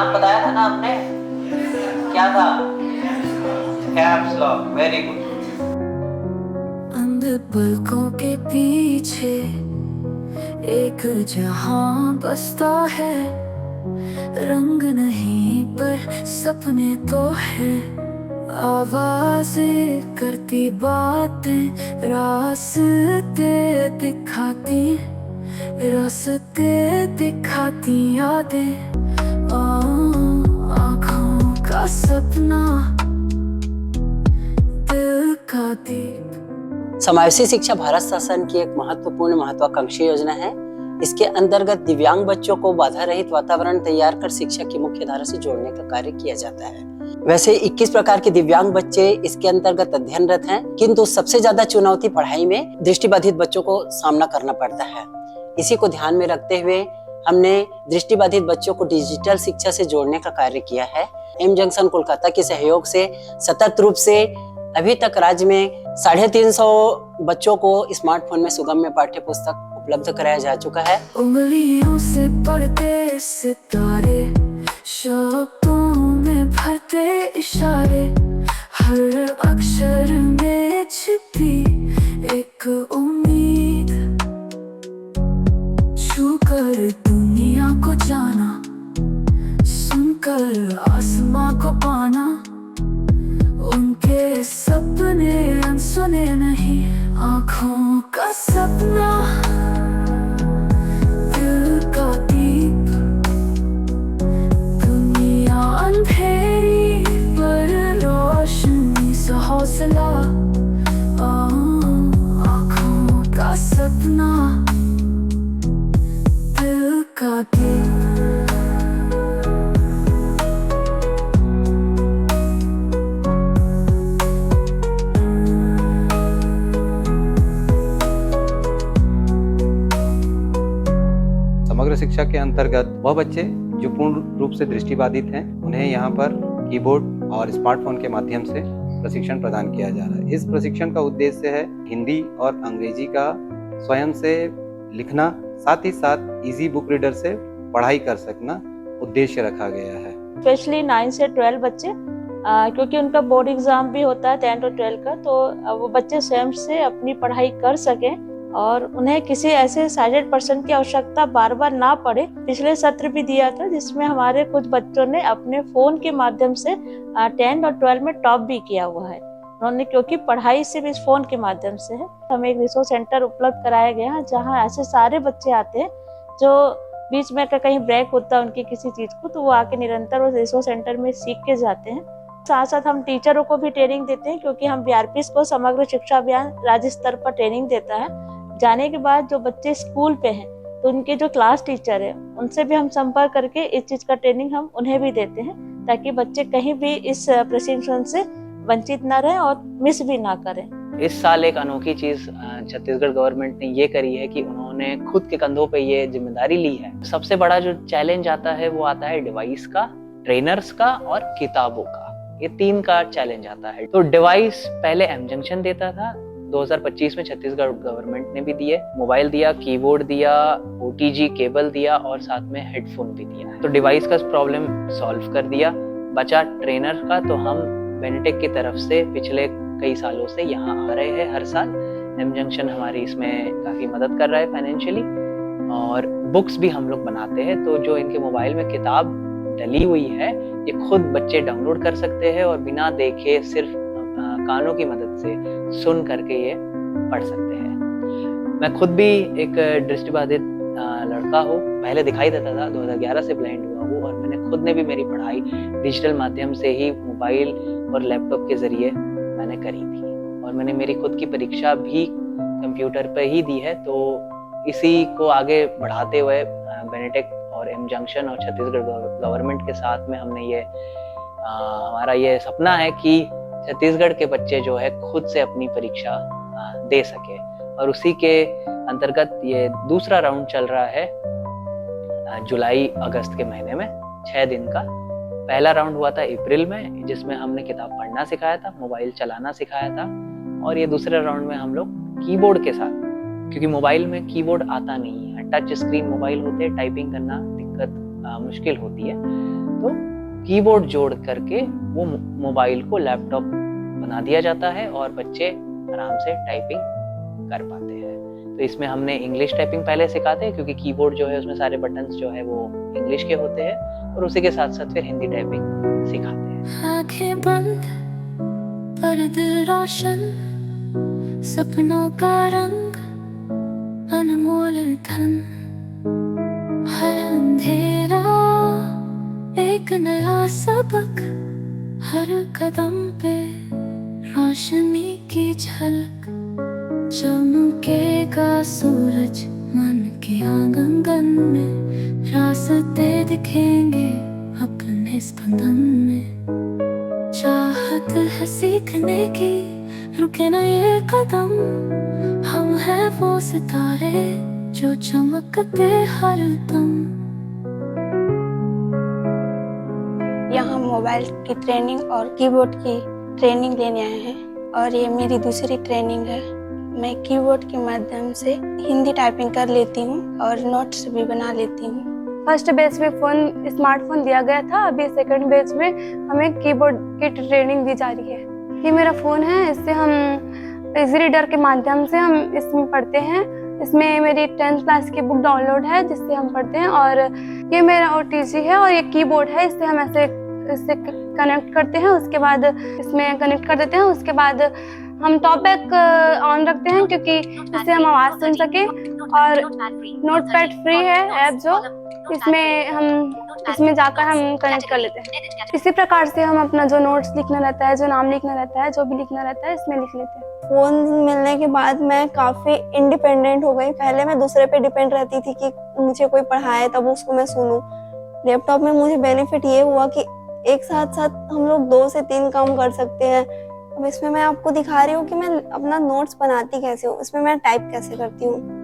नाम बताया था ना आपने, क्या था? Caps lock, very good. अंध पलकों के पीछे एक जहां बसता है, रंग नहीं पर सपने तो है। आवाजें करती बातें, रास्ते दिखाती, रास्ते दिखाती यादें। आँखों का सपना, दिल का दीप। समावेशी शिक्षा भारत शासन की एक महत्वपूर्ण महत्वाकांक्षी योजना है। इसके अंतर्गत दिव्यांग बच्चों को बाधा रहित वातावरण तैयार कर शिक्षा की मुख्य धारा से जोड़ने का कार्य किया जाता है। वैसे 21 प्रकार के दिव्यांग बच्चे इसके अंतर्गत अध्ययनरत हैं, किंतु सबसे ज्यादा चुनौती पढ़ाई में दृष्टिबाधित बच्चों को सामना करना पड़ता है। इसी को ध्यान में रखते हुए हमने दृष्टिबाधित बच्चों को डिजिटल शिक्षा से जोड़ने का कार्य किया है। एम जंक्शन कोलकाता के सहयोग से सतत रूप से अभी तक राज्य में 350 बच्चों को स्मार्टफोन में सुगम्य पाठ्य पुस्तक उपलब्ध कराया जा चुका है। उंगलियों से पढ़ते सितारे, शब्दों में भरते इशारे, हर अक्षर में छिपी एक उम्मीद। छूकर दुनिया को जाना, सुनकर आसमां को पाना, उनके सपने अनसुने नहीं। आँखों का सपना, दिल का दीप। दुनिया अंधेरी पर रोशनी से हौसला। आँखों का सपना, दिल का दीप। समग्र शिक्षा के अंतर्गत वह बच्चे जो पूर्ण रूप से दृष्टिबाधित हैं, उन्हें यहाँ पर कीबोर्ड और स्मार्टफोन के माध्यम से प्रशिक्षण प्रदान किया जा रहा है। इस प्रशिक्षण का उद्देश्य है हिंदी और अंग्रेजी का स्वयं से लिखना, साथ ही साथ इजी बुक रीडर से पढ़ाई कर सकना उद्देश्य रखा गया है। स्पेशली 9 से 12 बच्चे, क्योंकि उनका बोर्ड एग्जाम भी होता है 10 और 12 का, तो वो बच्चे स्वयं से अपनी पढ़ाई कर सकें और उन्हें किसी ऐसे साइडेड पर्सन की आवश्यकता बार बार ना पड़े। पिछले सत्र भी दिया था जिसमें हमारे कुछ बच्चों ने अपने फोन के माध्यम से 10 और 12 में टॉप भी किया हुआ है उन्होंने, क्योंकि पढ़ाई सिर्फ इस फोन के माध्यम से है। हमें एक रिसोर्स सेंटर उपलब्ध कराया गया है जहाँ ऐसे सारे बच्चे आते हैं जो बीच में कहीं ब्रेक होता है उनकी किसी चीज को, तो वो आके निरंतर उस रिसोर्स सेंटर में सीख के जाते हैं। साथ साथ हम टीचरों को भी ट्रेनिंग देते हैं, क्योंकि हम बीआरपीएस को समग्र शिक्षा अभियान राज्य स्तर पर ट्रेनिंग देता है। जाने के बाद जो बच्चे स्कूल पे हैं तो उनके जो क्लास टीचर है उनसे भी हम संपर्क करके इस चीज का ट्रेनिंग हम उन्हें भी देते हैं, ताकि बच्चे कहीं भी इस प्रशिक्षण से वंचित ना रहें और मिस भी ना करें। इस साल एक अनोखी चीज छत्तीसगढ़ गवर्नमेंट ने ये करी है कि उन्होंने खुद के कंधों पे ये जिम्मेदारी ली है। सबसे बड़ा जो चैलेंज आता है वो आता है डिवाइस का, ट्रेनर्स का और किताबों का। ये 3 का चैलेंज आता है। तो डिवाइस पहले एम जंक्शन देता था, 2025 में छत्तीसगढ़ गवर्नमेंट ने भी दिए, मोबाइल दिया, कीबोर्ड दिया, ओटीजी केबल दिया और साथ में हेडफोन भी दिया। तो डिवाइस का प्रॉब्लम सॉल्व कर दिया। बचा ट्रेनर का, तो हम बेनेटेक की तरफ से पिछले कई सालों से यहाँ आ रहे हैं हर साल। एम जंक्शन हमारी इसमें काफ़ी मदद कर रहा है फाइनेंशियली, और बुक्स भी हम लोग बनाते हैं। तो जो इनके मोबाइल में किताब डली हुई है ये खुद बच्चे डाउनलोड कर सकते हैं और बिना देखे सिर्फ कानों की मदद से सुन करके ये पढ़ सकते हैं। मैं खुद भी एक दृष्टिबाधित लड़का हूँ, पहले दिखाई देता था, 2011 से ब्लाइंड हुआ हूँ, और मैंने खुद ने भी मेरी पढ़ाई डिजिटल माध्यम से ही मोबाइल और लैपटॉप के जरिए मैंने करी थी, और मैंने मेरी खुद की परीक्षा भी कंप्यूटर पर ही दी है। तो इसी को आगे बढ़ाते हुए बेनेटेक और एम जंक्शन और छत्तीसगढ़ गवर्नमेंट के साथ में हमने ये हमारा ये सपना है कि छत्तीसगढ़ के बच्चे जो है खुद से अपनी परीक्षा दे सके, और उसी के अंतर्गत ये दूसरा राउंड चल रहा है जुलाई अगस्त के महीने में 6 दिन का। पहला राउंड हुआ था अप्रैल में, जिसमें हमने किताब पढ़ना सिखाया था, मोबाइल चलाना सिखाया था, और ये दूसरे राउंड में हम लोग कीबोर्ड के साथ, क्योंकि मोबाइल में कीबोर्ड आता नहीं है, टच स्क्रीन मोबाइल होते, टाइपिंग करना दिक्कत मुश्किल होती है, तो कीबोर्ड जोड़ करके वो मोबाइल को लैपटॉप बना दिया जाता है और बच्चे आराम से टाइपिंग कर पाते हैं। तो इसमें हमने इंग्लिश टाइपिंग पहले सिखाते हैं, क्योंकि कीबोर्ड जो है उसमें सारे बटन्स जो है वो इंग्लिश के होते हैं, और उसी के साथ साथ फिर हिंदी टाइपिंग सिखाते हैं। आंखें बंद पर दिल रोशन, सपनों का रंग अनमोल धन, हर अंधेरा एक नया सबक, हर कदम पे रोशनी की झलक, चमकेगा सूरज मन के आंगन में, रास्ते दिखेंगे अपने स्पंदन में, चाहत है सीखने की रुके न ये कदम, हम हैं वो सितारे जो चमकते हर दम। यहाँ मोबाइल की ट्रेनिंग और कीबोर्ड की ट्रेनिंग लेने आए हैं और ये मेरी दूसरी ट्रेनिंग है। मैं कीबोर्ड के माध्यम से हिंदी टाइपिंग कर लेती हूँ और नोट्स भी बना लेती हूँ। फर्स्ट बैच में स्मार्टफोन दिया गया था, अभी सेकंड बैच में हमें कीबोर्ड की ट्रेनिंग दी जा रही है। ये मेरा फ़ोन है, इससे हम इजी रीडर के माध्यम से हम इसमें पढ़ते हैं। इसमें मेरी 10th क्लास की बुक डाउनलोड है जिससे हम पढ़ते हैं, और ये मेरा OTG है और ये कीबोर्ड है, इससे हम ऐसे इससे कनेक्ट करते हैं, उसके बाद इसमें कनेक्ट कर देते हैं, उसके बाद हम टॉपबैक ऑन रखते हैं क्योंकि इससे हम आवाज़ सुन सकें। और नोटपैड फ्री है ऐप जो, इसमें जाकर हम कनेक्ट कर लेते हैं। इसी प्रकार से हम अपना जो नोट्स लिखना रहता है, जो नाम लिखना रहता है, जो भी लिखना रहता है इसमें लिख लेते हैं। फ़ोन मिलने के बाद मैं काफ़ी इंडिपेंडेंट हो गई। पहले मैं दूसरे पे डिपेंड रहती थी कि मुझे कोई पढ़ाए तब उसको मैं सुनूं। लैपटॉप में मुझे बेनिफिट ये हुआ कि एक साथ हम लोग 2 से 3 काम कर सकते हैं। अब इसमें मैं आपको दिखा रही हूँ कि मैं अपना नोट्स बनाती कैसे हूँ, इसमें मैं टाइप कैसे करती हूँ।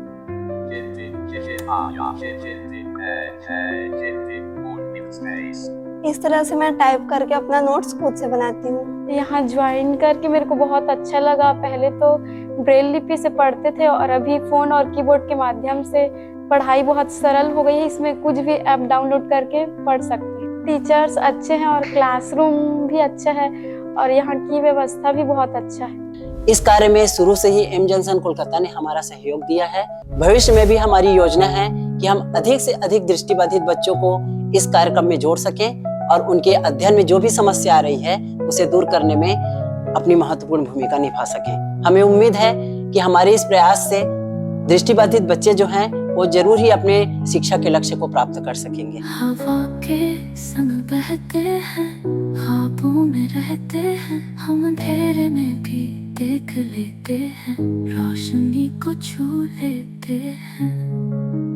इस तरह से मैं टाइप करके अपना नोट्स खुद से बनाती हूँ। यहाँ ज्वाइन करके मेरे को बहुत अच्छा लगा। पहले तो ब्रेल लिपि से पढ़ते थे और अभी फ़ोन और कीबोर्ड के माध्यम से पढ़ाई बहुत सरल हो गई है। इसमें कुछ भी ऐप डाउनलोड करके पढ़ सकते हैं। टीचर्स अच्छे हैं और क्लासरूम भी अच्छा है और यहाँ की व्यवस्था भी बहुत अच्छा है। इस कार्य में शुरू से ही एम जंक्शन कोलकाता ने हमारा सहयोग दिया है। भविष्य में भी हमारी योजना है कि हम अधिक से अधिक दृष्टिबाधित बच्चों को इस कार्यक्रम में जोड़ सकें और उनके अध्ययन में जो भी समस्या आ रही है उसे दूर करने में अपनी महत्वपूर्ण भूमिका निभा सकें। हमें उम्मीद है कि हमारे इस प्रयास से दृष्टिबाधित बच्चे जो हैं वो जरूर ही अपने शिक्षा के लक्ष्य को प्राप्त कर सकेंगे। हवा के संग बहते हैं, ख्वाबों में रहते हैं, हम अंधेरे में भी देख लेते हैं, रोशनी को छू लेते हैं।